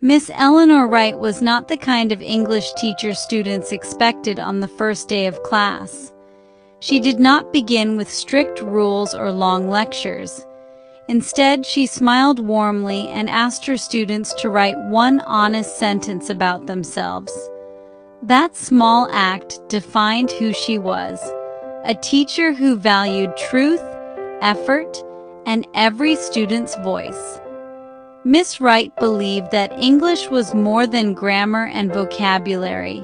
Miss Eleanor Wright was not the kind of English teacher students expected on the first day of class. She did not begin with strict rules or long lectures. Instead, she smiled warmly and asked her students to write one honest sentence about themselves. That small act defined who she was, a teacher who valued truth, effort, and every student's voice. Miss Wright believed that English was more than grammar and vocabulary.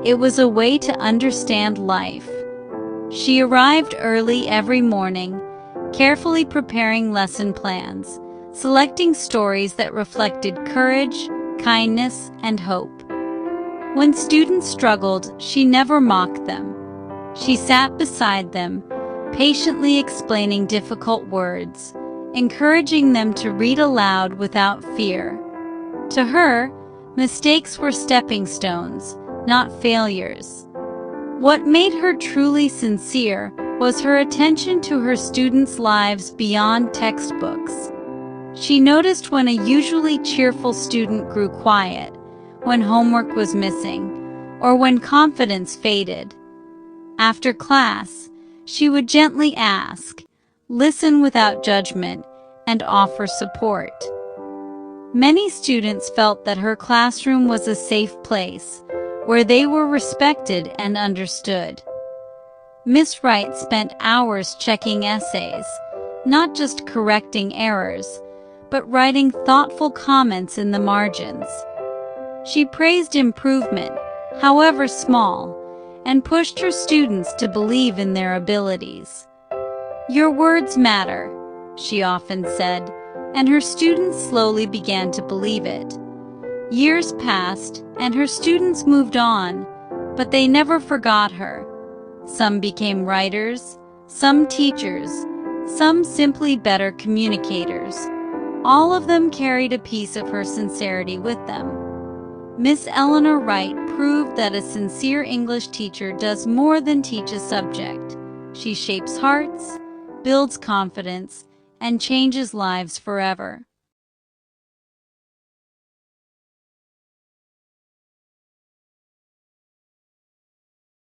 It was a way to understand life. She arrived early every morning, carefully preparing lesson plans, selecting stories that reflected courage, kindness, and hope. When students struggled, she never mocked them. She sat beside them, patiently explaining difficult words, encouraging them to read aloud without fear. To her, mistakes were stepping stones, not failures. What made her truly sincere was her attention to her students' lives beyond textbooks. She noticed when a usually cheerful student grew quiet, when homework was missing, or when confidence faded. After class, she would gently ask, listen without judgment, and offer support. Many students felt that her classroom was a safe place, where they were respected and understood. Miss Wright spent hours checking essays, not just correcting errors, but writing thoughtful comments in the margins. She praised improvement, however small, and pushed her students to believe in their abilities. "Your words matter," she often said, and her students slowly began to believe it. Years passed, and her students moved on, but they never forgot her. Some became writers, some teachers, some simply better communicators. All of them carried a piece of her sincerity with them. Miss Eleanor Wright proved that a sincere English teacher does more than teach a subject. She shapes hearts, builds confidence, and changes lives forever.